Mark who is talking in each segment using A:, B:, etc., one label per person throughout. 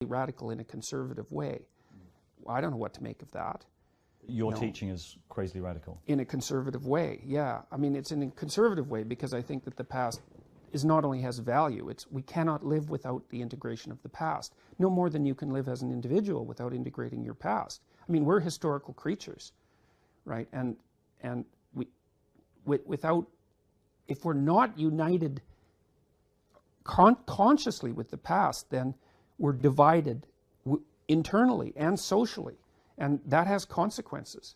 A: radical in a conservative way. I don't know what to make of that.
B: Your teaching is crazily radical.
A: In a conservative way, yeah. I mean, it's in a conservative way because I think that the past is not only has value, we cannot live without the integration of the past. No more than you can live as an individual without integrating your past. I mean, we're historical creatures, right? And without, if we're not united consciously with the past, then we're divided internally and socially. And that has consequences.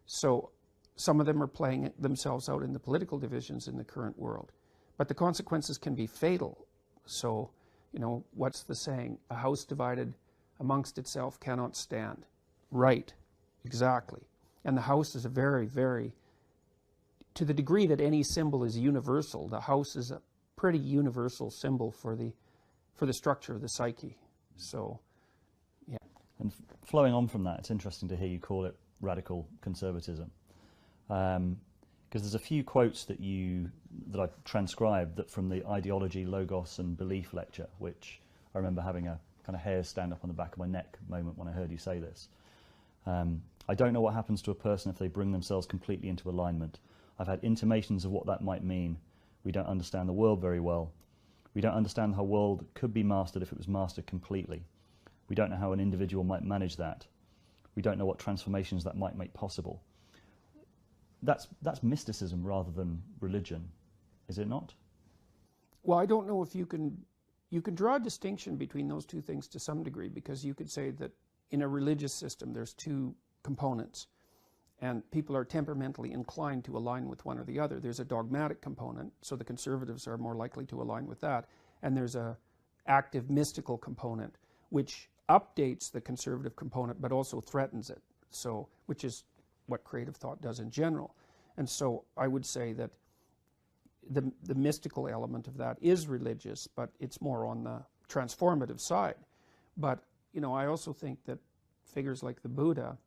A: So some of them are playing themselves out in the political divisions in the current world. But the consequences can be fatal. So, you know, what's the saying? A house divided amongst itself cannot stand. Right, exactly. And the house is a very, very, to the degree that any symbol is universal, the house is a pretty universal symbol for the structure of the psyche. So, yeah.
B: And flowing on from that, it's interesting to hear you call it radical conservatism. Because there's a few quotes that I transcribed that from the Ideology, Logos and Belief lecture, which I remember having a kind of hair stand up on the back of my neck moment when I heard you say this. I don't know what happens to a person if they bring themselves completely into alignment. I've had intimations of what that might mean. We don't understand the world very well. We don't understand how world could be mastered if it was mastered completely. We don't know how an individual might manage that. We don't know what transformations that might make possible. That's mysticism rather than religion, is it not?
A: Well, I don't know if you can draw a distinction between those two things to some degree, because you could say that in a religious system there's two components, and people are temperamentally inclined to align with one or the other. There's a dogmatic component, so the conservatives are more likely to align with that, and there's a active mystical component, which updates the conservative component but also threatens it, so which is what creative thought does in general. And so I would say that the mystical element of that is religious, but it's more on the transformative side. But, you know, I also think that figures like the Buddha,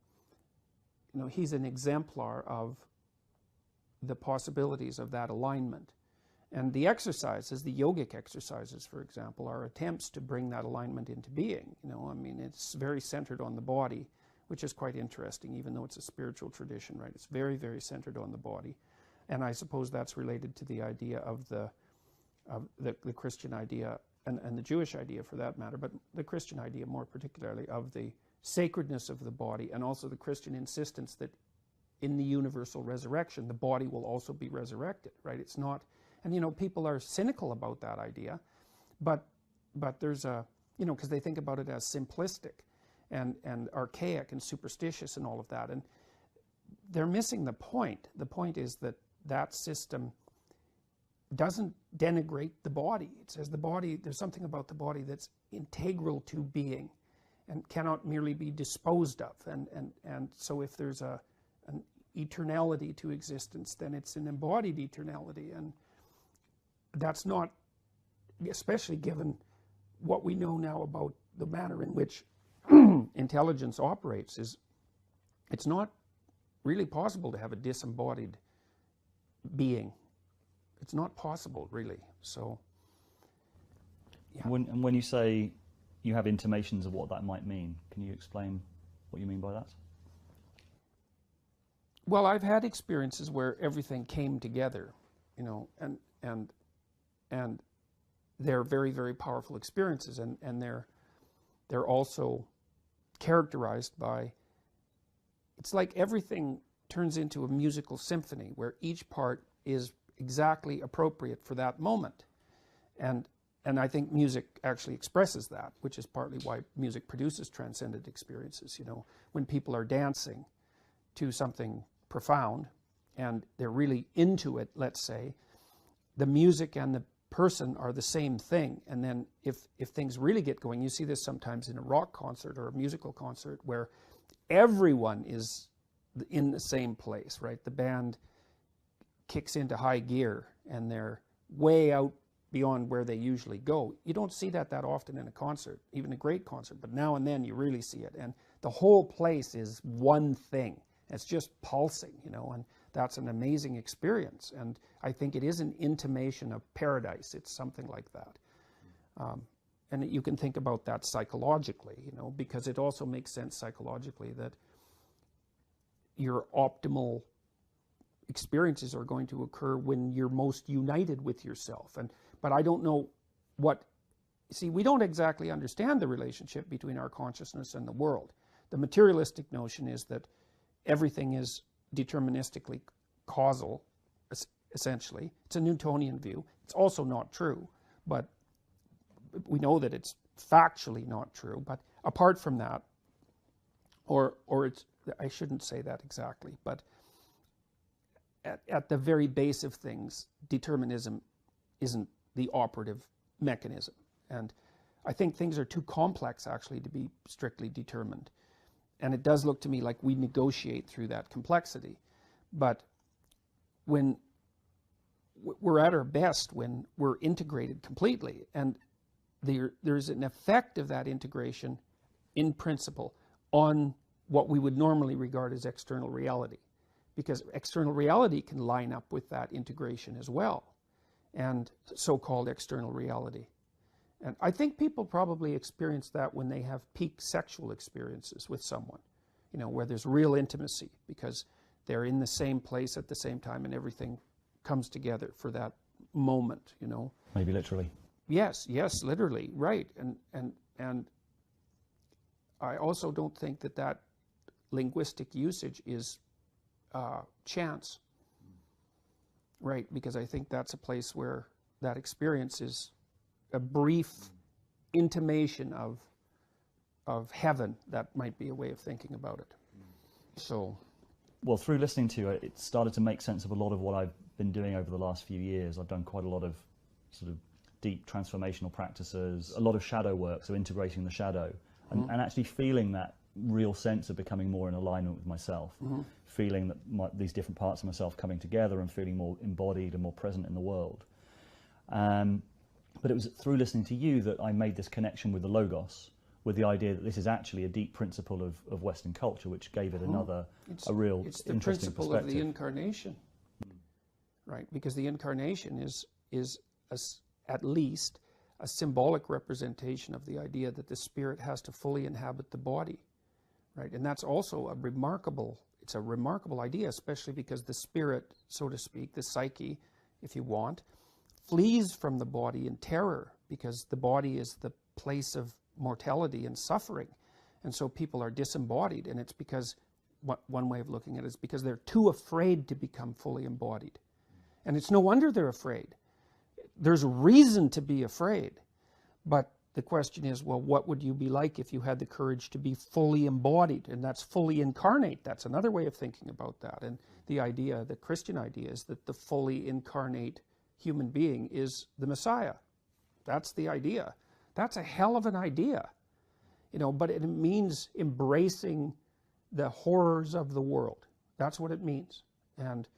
A: you know, he's an exemplar of the possibilities of that alignment. And the exercises, the yogic exercises, for example, are attempts to bring that alignment into being. You know, I mean, it's very centered on the body, which is quite interesting, even though it's a spiritual tradition, right? It's very, very centered on the body. And I suppose that's related to the idea of the Christian idea, and the Jewish idea for that matter, but the Christian idea more particularly of the sacredness of the body, and also the Christian insistence that in the universal resurrection, the body will also be resurrected, right? It's not, and you know, people are cynical about that idea, but there's a, you know, because they think about it as simplistic and archaic and superstitious and all of that, and they're missing the point. The point is that that system doesn't denigrate the body. It says the body, there's something about the body that's integral to being and cannot merely be disposed of. And so if there's an eternality to existence, then it's an embodied eternality. And that's not, especially given what we know now about the manner in which intelligence operates, is it's not really possible to have a disembodied being. It's not possible, really. So, yeah.
B: When you say you have intimations of what that might mean, can you explain what you mean by that?
A: Well, I've had experiences where everything came together, you know, and they're very, very powerful experiences, and they're also characterized by, it's like everything turns into a musical symphony where each part is exactly appropriate for that moment. And I think music actually expresses that, which is partly why music produces transcendent experiences. You know, when people are dancing to something profound and they're really into it, let's say, the music and the person are the same thing. And then if things really get going, you see this sometimes in a rock concert or a musical concert where everyone is in the same place, right? The band kicks into high gear and they're way out beyond where they usually go. You don't see that often in a concert, even a great concert, but now and then you really see it. And the whole place is one thing. It's just pulsing, you know, and that's an amazing experience. And I think it is an intimation of paradise. It's something like that. and you can think about that psychologically, you know, because it also makes sense psychologically that your optimal experiences are going to occur when you're most united with yourself. But I don't know what, see, we don't exactly understand the relationship between our consciousness and the world. The materialistic notion is that everything is deterministically causal, essentially. It's a Newtonian view. It's also not true, but we know that it's factually not true. But apart from that, or it's, I shouldn't say that exactly, but at the very base of things, determinism isn't the operative mechanism. And I think things are too complex actually to be strictly determined. And it does look to me like we negotiate through that complexity. But when we're at our best, when we're integrated completely, and there's an effect of that integration in principle on what we would normally regard as external reality. Because external reality can line up with that integration as well, and so-called external reality. And I think people probably experience that when they have peak sexual experiences with someone, you know, where there's real intimacy, because they're in the same place at the same time and everything comes together for that moment, you know.
B: Maybe literally.
A: Yes, literally, right. And I also don't think that linguistic usage is chance, right? Because I think that's a place where that experience is a brief intimation of heaven. That might be a way of thinking about it. So,
B: well, through listening to it, it started to make sense of a lot of what I've been doing over the last few years. I've done quite a lot of sort of deep transformational practices, a lot of shadow work, so integrating the shadow, and actually feeling that real sense of becoming more in alignment with myself, feeling that these different parts of myself coming together and feeling more embodied and more present in the world. But it was through listening to you that I made this connection with the Logos, with the idea that this is actually a deep principle of Western culture, which gave it a real
A: it's the
B: interesting
A: principle of the
B: perspective.
A: incarnation, right? Because the incarnation is at least a symbolic representation of the idea that the spirit has to fully inhabit the body, right? And that's also a remarkable idea, especially because the spirit, so to speak, the psyche, if you want, flees from the body in terror, because the body is the place of mortality and suffering. And so people are disembodied, and it's because, one way of looking at it is because they're too afraid to become fully embodied. And it's no wonder they're afraid. There's reason to be afraid, but the question is, well, what would you be like if you had the courage to be fully embodied? And that's fully incarnate. That's another way of thinking about that. And the idea, the Christian idea, is that the fully incarnate human being is the Messiah. That's the idea. That's a hell of an idea, you know, but it means embracing the horrors of the world. That's what it means. And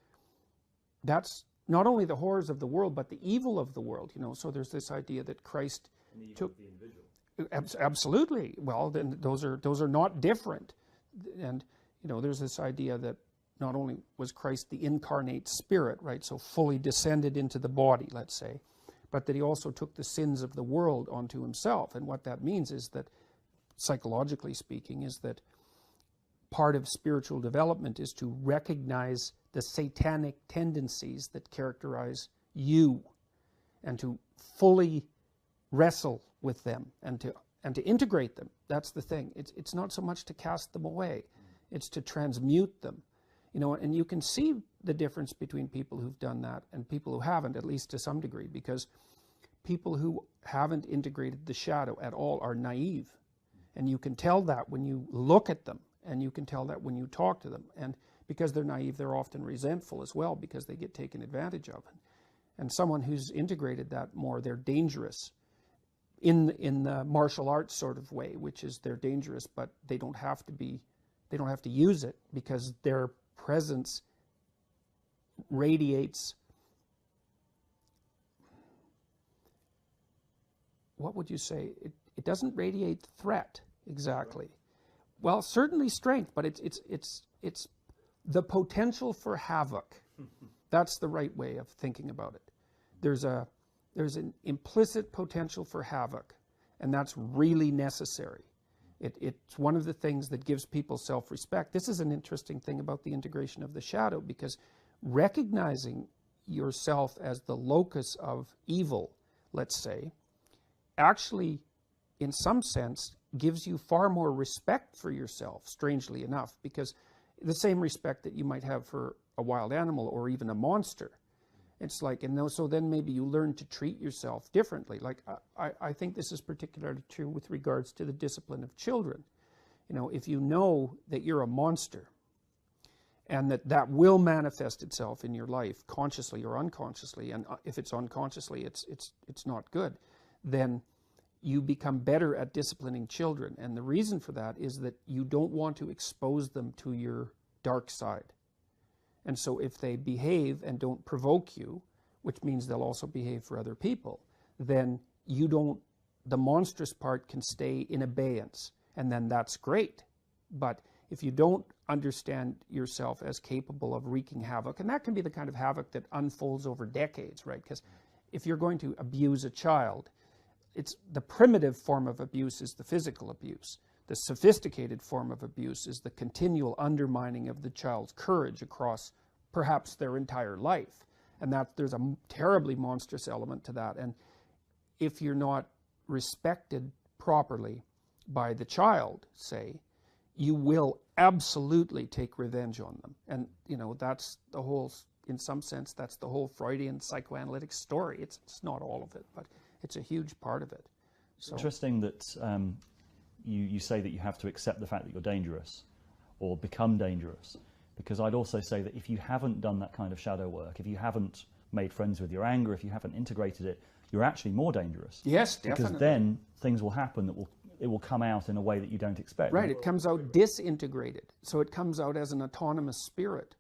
A: that's not only the horrors of the world, but the evil of the world, you know. So there's this idea that Christ took the individual. Absolutely. Well, then those are not different. And, you know, there's this idea that not only was Christ the incarnate spirit, right, so fully descended into the body, let's say, but that he also took the sins of the world onto himself. And what that means is that, psychologically speaking, is that part of spiritual development is to recognize the satanic tendencies that characterize you, and to fully wrestle with them, and to integrate them. That's the thing. It's not so much to cast them away, it's to transmute them. You know, and you can see the difference between people who've done that and people who haven't, at least to some degree, because people who haven't integrated the shadow at all are naive. And you can tell that when you look at them, and you can tell that when you talk to them. And because they're naive, they're often resentful as well, because they get taken advantage of. And someone who's integrated that more, they're dangerous in the martial arts sort of way, which is they're dangerous, but they don't have to use it, because their presence radiates, what would you say? It doesn't radiate threat exactly. Well, certainly strength, but it's the potential for havoc. That's the right way of thinking about it. There's an implicit potential for havoc, And that's really necessary. It's one of the things that gives people self-respect. This is an interesting thing about the integration of the shadow, because recognizing yourself as the locus of evil, let's say, actually, in some sense, gives you far more respect for yourself, strangely enough, because the same respect that you might have for a wild animal or even a monster. It's like, and so then maybe you learn to treat yourself differently. Like, I think this is particularly true with regards to the discipline of children. You know, if you know that you're a monster and that will manifest itself in your life, consciously or unconsciously, and if it's unconsciously, it's not good, then you become better at disciplining children. And the reason for that is that you don't want to expose them to your dark side. And so if they behave and don't provoke you, which means they'll also behave for other people, then the monstrous part can stay in abeyance, and then that's great. But if you don't understand yourself as capable of wreaking havoc, and that can be the kind of havoc that unfolds over decades, right? Because if you're going to abuse a child, it's the primitive form of abuse is the physical abuse. The sophisticated form of abuse is the continual undermining of the child's courage across perhaps their entire life. And that there's a terribly monstrous element to that. And if you're not respected properly by the child, say, you will absolutely take revenge on them. And, you know, that's the whole, in some sense, that's the whole Freudian psychoanalytic story. It's not all of it, but it's a huge part of it. So.
B: Interesting that you say that you have to accept the fact that you're dangerous or become dangerous, because I'd also say that if you haven't done that kind of shadow work, if you haven't made friends with your anger, if you haven't integrated it, you're actually more dangerous.
A: Yes, definitely.
B: Because then things will happen that it will come out in a way that you don't expect.
A: Right, it comes out disintegrated. So it comes out as an autonomous spirit,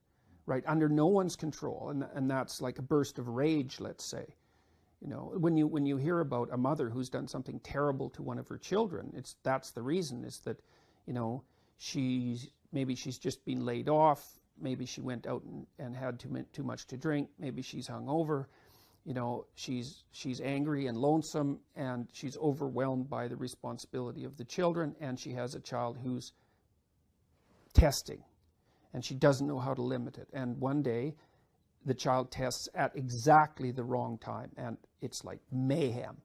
A: right, under no one's control. And that's like a burst of rage, let's say. You know, when you hear about a mother who's done something terrible to one of her children, that's the reason, is that, you know, maybe she's just been laid off, maybe she went out and had too much to drink, maybe she's hungover, you know, she's angry and lonesome, and she's overwhelmed by the responsibility of the children, and she has a child who's testing, and she doesn't know how to limit it. And one day, the child tests at exactly the wrong time, and it's like mayhem.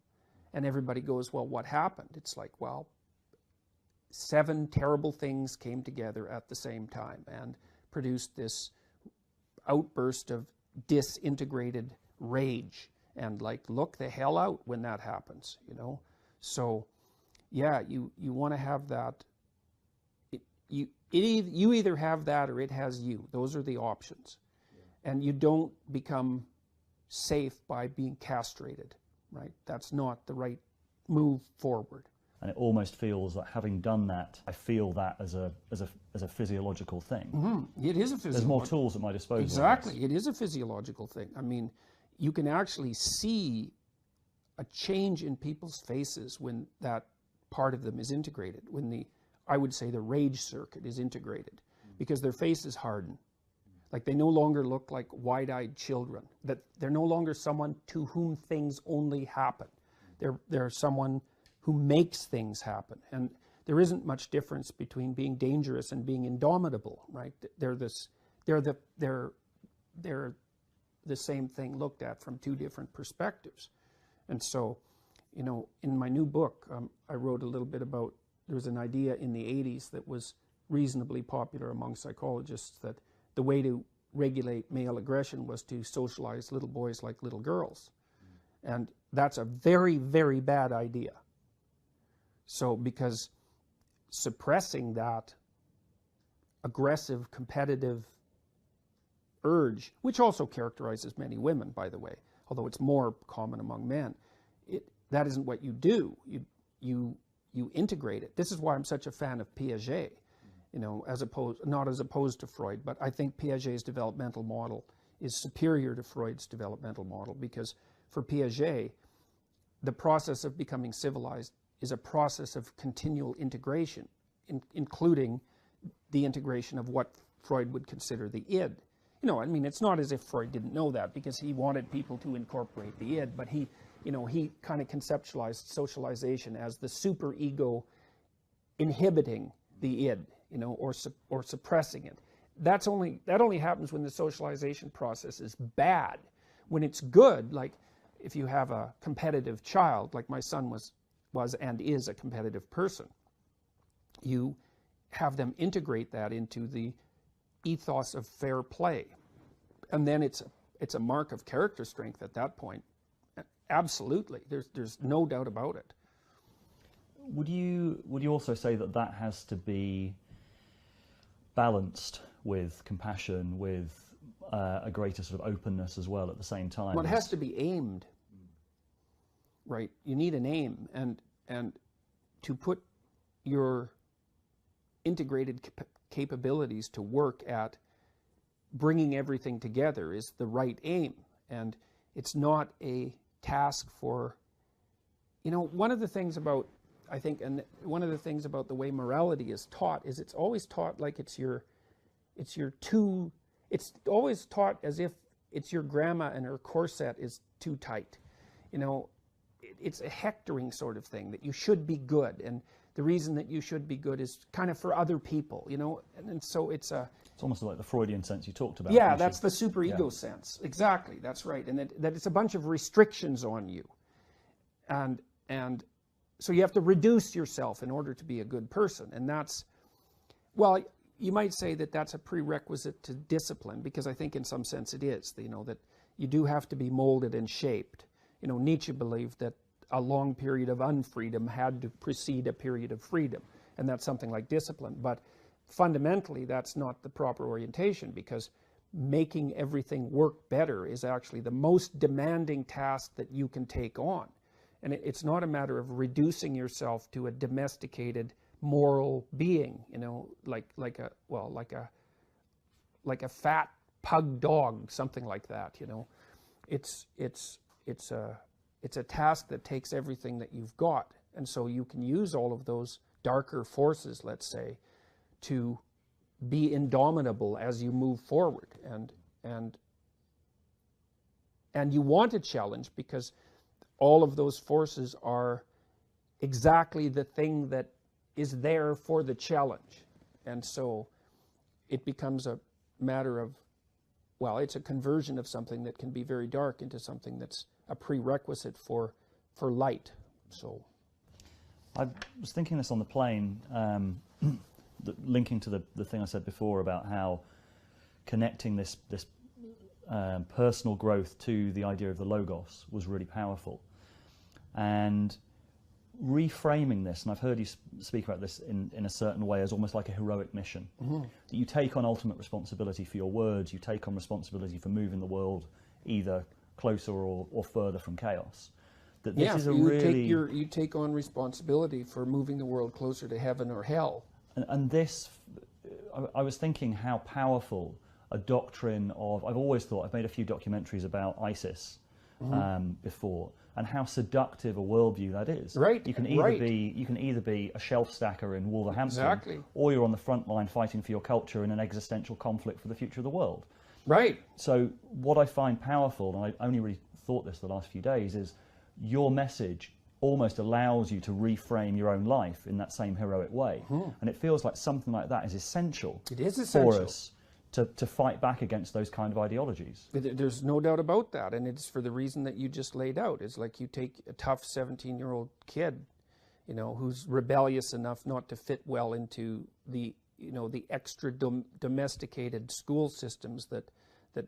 A: And everybody goes, well, what happened? It's like, well, 7 terrible things came together at the same time and produced this outburst of disintegrated rage. And like, look the hell out when that happens, you know? So, yeah, you want to have that. You either have that or it has you. Those are the options. And you don't become safe by being castrated, right? That's not the right move forward.
B: And it almost feels like, having done that, I feel that as a physiological thing.
A: Mm-hmm. It is a physiological.
B: There's more tools at my disposal.
A: Exactly, it is a physiological thing. I mean, you can actually see a change in people's faces when that part of them is integrated. When I would say the rage circuit is integrated, because their faces harden. Like, they no longer look like wide-eyed children. That they're no longer someone to whom things only happen. They're someone who makes things happen. And there isn't much difference between being dangerous and being indomitable, right? They're the same thing looked at from 2 different perspectives. And so, you know, in my new book, I wrote a little bit about, there was an idea in the 80s that was reasonably popular among psychologists, that the way to regulate male aggression was to socialize little boys like little girls. And that's a very, very bad idea. So, because suppressing that aggressive, competitive urge, which also characterizes many women, by the way, although it's more common among men, that isn't what you do. You integrate it. This is why I'm such a fan of Piaget. You know, not as opposed to Freud, but I think Piaget's developmental model is superior to Freud's developmental model, because for Piaget, the process of becoming civilized is a process of continual integration, including the integration of what Freud would consider the id. You know, I mean, it's not as if Freud didn't know that, because he wanted people to incorporate the id, but he kind of conceptualized socialization as the super ego inhibiting the id, or suppressing it. That only happens when the socialization process is bad. When it's good, like if you have a competitive child, like my son was and is a competitive person, you have them integrate that into the ethos of fair play, and then it's a mark of character strength at that point. Absolutely, there's no doubt about it.
B: Would you also say that has to be balanced with compassion, with a greater sort of openness as well at the same time?
A: Well, it has to be aimed, right? You need an aim, and to put your integrated capabilities to work at bringing everything together is the right aim, and it's not a task for, one of the things about, I think, and one of the things about the way morality is taught is it's always taught like it's always taught as if it's your grandma and her corset is too tight. It's a hectoring sort of thing, that you should be good, and the reason that you should be good is kind of for other people, and so it's
B: almost like the Freudian sense you talked about.
A: Yeah, that's the superego sense. Exactly, that's right, and that it's a bunch of restrictions on you, and so you have to reduce yourself in order to be a good person, and that's, well, you might say that that's a prerequisite to discipline, because I think in some sense it is, that you do have to be molded and shaped. Nietzsche believed that a long period of unfreedom had to precede a period of freedom, and that's something like discipline. But fundamentally, that's not the proper orientation, because making everything work better is actually the most demanding task that you can take on. And it's not a matter of reducing yourself to a domesticated moral being, like a fat pug dog, something like that. It's a task that takes everything that you've got, and so you can use all of those darker forces, let's say, to be indomitable as you move forward, and you want a challenge, because all of those forces are exactly the thing that is there for the challenge, and so it becomes a matter of, well, it's a conversion of something that can be very dark into something that's a prerequisite for light. So
B: I was thinking this on the plane, linking to the thing I said before about how connecting this personal growth to the idea of the logos was really powerful, and reframing this, and I've heard you speak about this in a certain way as almost like a heroic mission. Mm-hmm. That you take on ultimate responsibility for your words, you take on responsibility for moving the world either closer or further from chaos. That this is a
A: you take on responsibility for moving the world closer to heaven or hell.
B: And this, I was thinking how powerful a doctrine of, I've always thought, I've made a few documentaries about ISIS before, and how seductive a worldview that is.
A: Right.
B: You can either be a shelf stacker in Wolverhampton,
A: exactly,
B: or you're on the front line fighting for your culture in an existential conflict for the future of the world.
A: Right.
B: So what I find powerful, and I only really thought this the last few days, is your message almost allows you to reframe your own life in that same heroic way. And it feels like something like that is essential.
A: It is essential
B: for us to fight back against those kind of ideologies.
A: There's no doubt about that, and it's for the reason that you just laid out. It's like you take a tough 17-year-old kid, who's rebellious enough not to fit well into the extra domesticated school systems that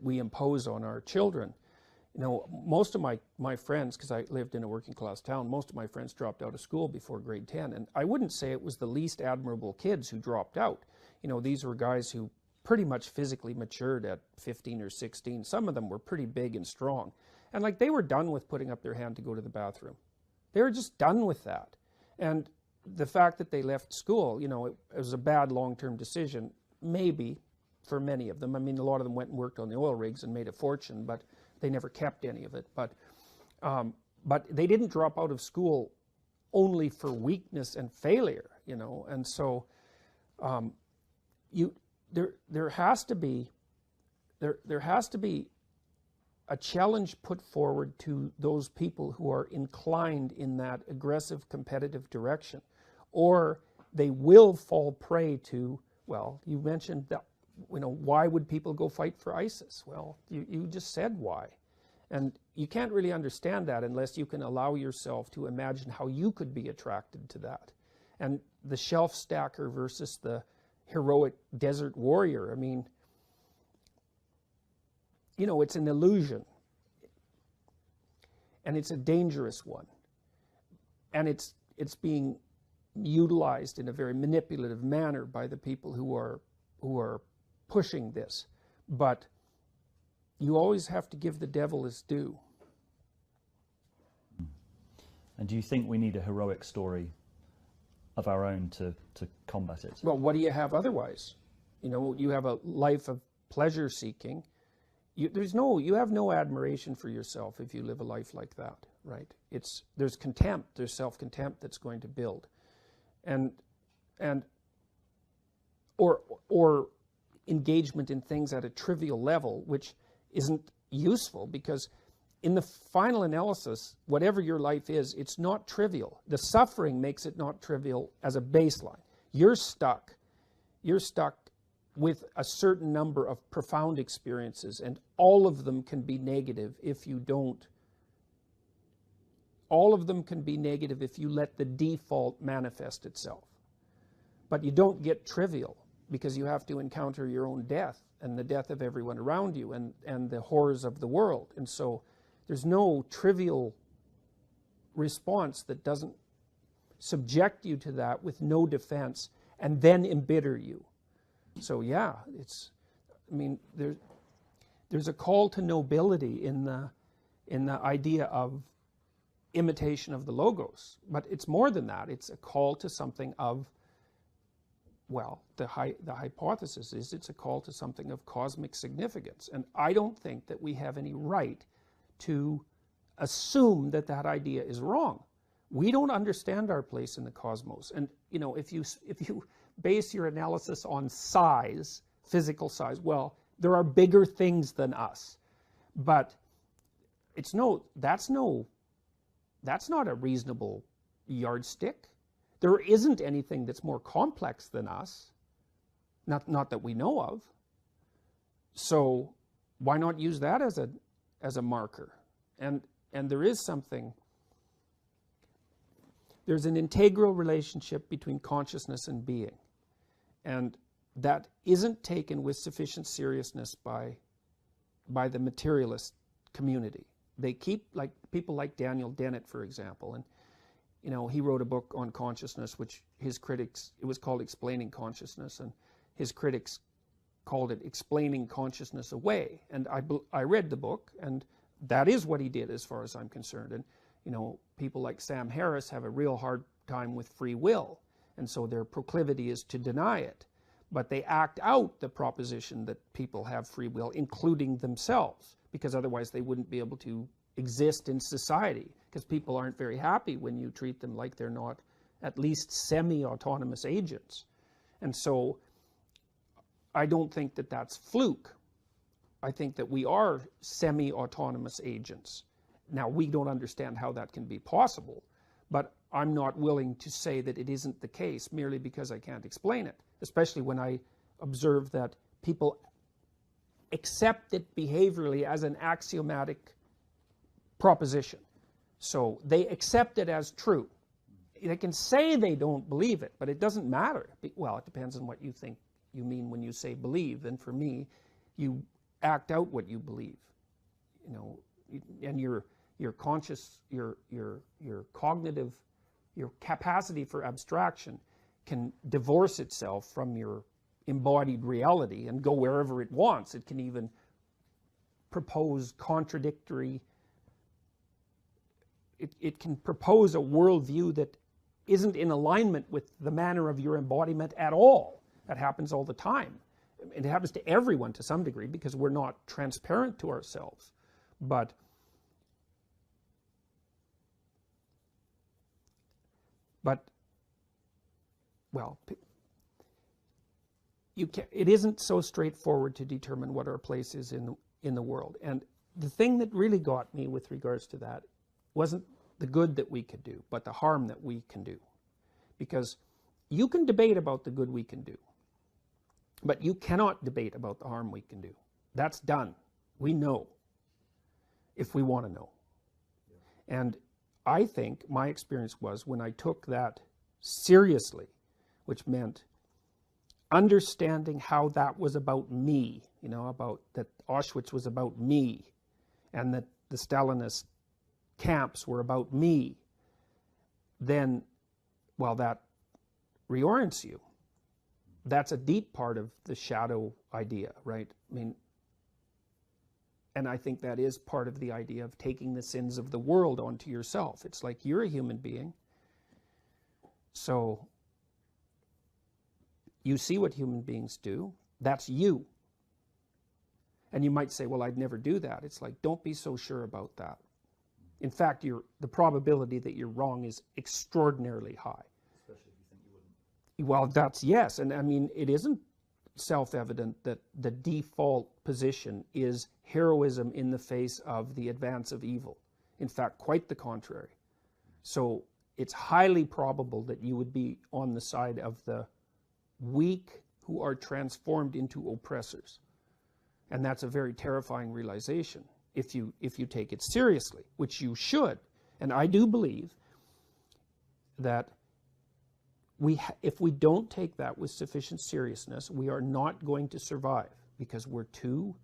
A: we impose on our children. Most of my friends, because I lived in a working class town, most of my friends dropped out of school before grade 10, and I wouldn't say it was the least admirable kids who dropped out. These were guys who pretty much physically matured at 15 or 16. Some of them were pretty big and strong, and like they were done with putting up their hand to go to the bathroom. They were just done with that. And the fact that they left school, it was a bad long-term decision, maybe for many of them. I mean, a lot of them went and worked on the oil rigs and made a fortune, but they never kept any of it. But they didn't drop out of school only for weakness and failure, And so there has to be a challenge put forward to those people who are inclined in that aggressive competitive direction, or they will fall prey to, well, you mentioned that, why would people go fight for ISIS? Well, you just said why. And you can't really understand that unless you can allow yourself to imagine how you could be attracted to that. And the shelf stacker versus the heroic desert warrior, I mean, it's an illusion. And it's a dangerous one. And it's being utilized in a very manipulative manner by the people who are pushing this. But you always have to give the devil his due.
B: And do you think we need a heroic story of our own to combat it?
A: Well, what do you have otherwise? You have a life of pleasure seeking. You have no admiration for yourself if you live a life like that, right? There's contempt, there's self-contempt that's going to build. Or engagement in things at a trivial level, which isn't useful, because in the final analysis, whatever your life is, it's not trivial. The suffering makes it not trivial as a baseline. You're stuck with a certain number of profound experiences, and all of them can be negative if you don't. All of them can be negative if you let the default manifest itself. But you don't get trivial, because you have to encounter your own death and the death of everyone around you and the horrors of the world. And so there's no trivial response that doesn't subject you to that with no defense and then embitter you. So yeah, there's a call to nobility in the idea of imitation of the Logos, but it's more than that. It's a call to something of, well, the hypothesis is it's a call to something of cosmic significance. And I don't think that we have any right to assume that that idea is wrong. We don't understand our place in the cosmos. And if you base your analysis on size, physical size, well, there are bigger things than us. But that's not a reasonable yardstick. There isn't anything that's more complex than us, not that we know of. So why not use that as a marker? And there is something. There's an integral relationship between consciousness and being, and that isn't taken with sufficient seriousness by the materialist community. They keep, like people like Daniel Dennett, for example, and he wrote a book on consciousness, which it was called Explaining Consciousness, and his critics called it Explaining Consciousness Away. And I read the book, and that is what he did as far as I'm concerned. And people like Sam Harris have a real hard time with free will, and so their proclivity is to deny it. But they act out the proposition that people have free will, including themselves, because otherwise they wouldn't be able to exist in society, because people aren't very happy when you treat them like they're not at least semi-autonomous agents. And so I don't think that that's fluke. I think that we are semi-autonomous agents. Now, we don't understand how that can be possible, but I'm not willing to say that it isn't the case merely because I can't explain it, especially when I observe that people accept it behaviorally as an axiomatic proposition. So they accept it as true. They can say they don't believe it, but it doesn't matter. Well, it depends on what you think you mean when you say believe. And for me, you act out what you believe, and your conscious, your cognitive, your capacity for abstraction can divorce itself from your embodied reality and go wherever it wants. It can even propose contradictory. It can propose a worldview that isn't in alignment with the manner of your embodiment at all. That happens all the time. It happens to everyone to some degree because we're not transparent to ourselves. But well, it isn't so straightforward to determine what our place is in the world. And the thing that really got me with regards to that wasn't the good that we could do, but the harm that we can do. Because you can debate about the good we can do, but you cannot debate about the harm we can do. That's done. We know, if we want to know. And I think my experience was when I took that seriously, which meant understanding how that was about me, about that Auschwitz was about me, and that the Stalinist camps were about me, then, well, that reorients you. That's a deep part of the shadow idea, right? I mean, and I think that is part of the idea of taking the sins of the world onto yourself. It's like you're a human being, so you see what human beings do. That's you. And you might say, well, I'd never do that. It's like, don't be so sure about that. In fact, the probability that you're wrong is extraordinarily high.
B: Especially if you think you wouldn't.
A: Well, that's yes. And I mean, it isn't self-evident that the default position is heroism in the face of the advance of evil. In fact, quite the contrary. So it's highly probable that you would be on the side of the weak who are transformed into oppressors. And that's a very terrifying realization if you take it seriously, which you should. And I do believe that if we don't take that with sufficient seriousness, we are not going to survive, because we're too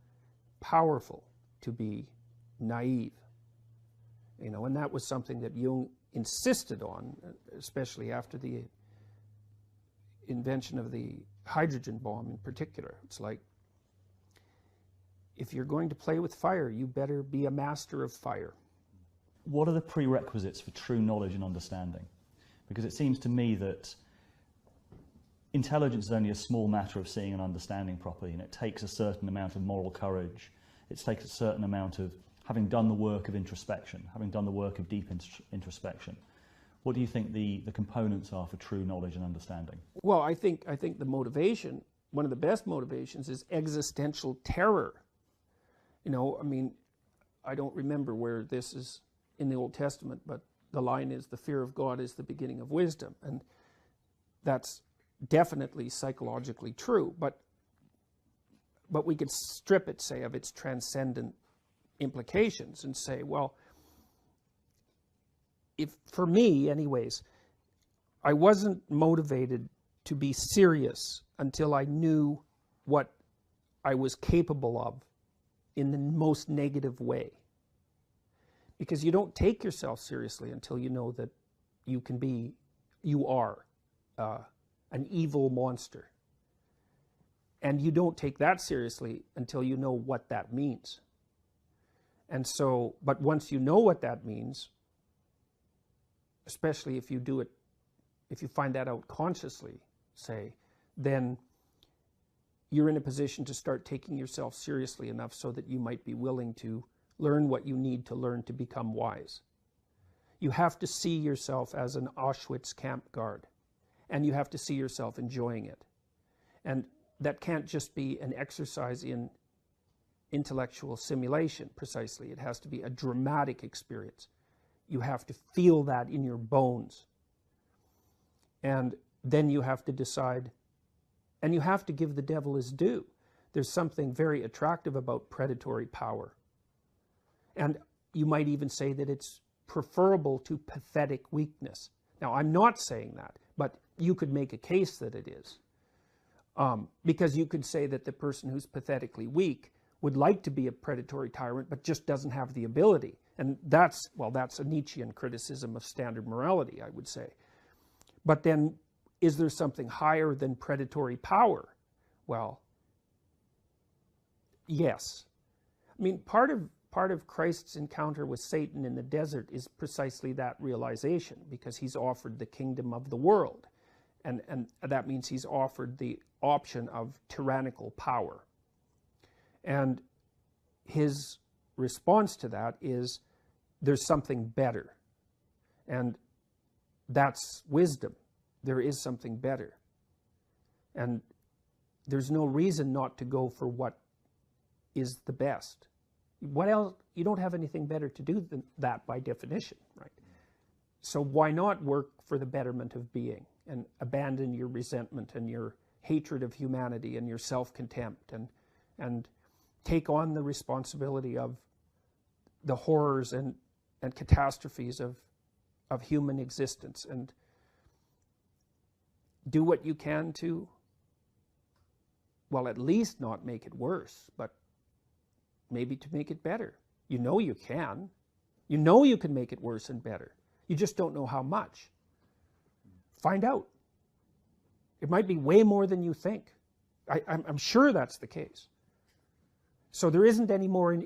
A: powerful to be naive. And that was something that Jung insisted on, especially after the invention of the hydrogen bomb in particular. It's like, if you're going to play with fire, you better be a master of fire.
B: What are the prerequisites for true knowledge and understanding? Because it seems to me that intelligence is only a small matter of seeing and understanding properly, and it takes a certain amount of moral courage. It takes a certain amount of having done the work of introspection, having done the work of deep introspection. What do you think the components are for true knowledge and understanding?
A: Well, I think the motivation, one of the best motivations, is existential terror. I mean, I don't remember where this is in the Old Testament, but the line is, the fear of God is the beginning of wisdom. And that's definitely psychologically true, but we could strip it, say, of its transcendent implications and say, well, for me anyways, I wasn't motivated to be serious until I knew what I was capable of in the most negative way. Because you don't take yourself seriously until you know that you are an evil monster. And you don't take that seriously until you know what that means. And so, but once you know what that means, especially if you do it, if you find that out consciously, say, then you're in a position to start taking yourself seriously enough so that you might be willing to learn what you need to learn to become wise. You have to see yourself as an Auschwitz camp guard, and you have to see yourself enjoying it. And that can't just be an exercise in intellectual simulation, precisely. It has to be a dramatic experience. You have to feel that in your bones. And then you have to decide, and you have to give the devil his due. There's something very attractive about predatory power. And you might even say that it's preferable to pathetic weakness. Now, I'm not saying that, but you could make a case that it is. Because you could say that the person who's pathetically weak would like to be a predatory tyrant, but just doesn't have the ability. And that's a Nietzschean criticism of standard morality, I would say. But then, is there something higher than predatory power? Well, yes. I mean, part of Christ's encounter with Satan in the desert is precisely that realization, because he's offered the kingdom of the world. And that means he's offered the option of tyrannical power. And his response to that is, there's something better. And that's wisdom. There is something better. And there's no reason not to go for what is the best. What else? You don't have anything better to do than that by definition, right? So why not work for the betterment of being and abandon your resentment and your hatred of humanity and your self-contempt and take on the responsibility of the horrors and catastrophes of human existence, and do what you can to, well, at least not make it worse, but maybe to make it better. You know you can. You know you can make it worse and better. You just don't know how much. Find out. It might be way more than you think. I'm sure that's the case. So there isn't any more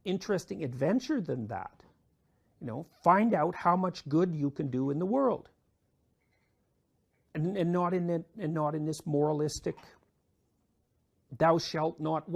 A: interesting adventure than that. You know, find out how much good you can do in the world, and not in this moralistic, thou shalt not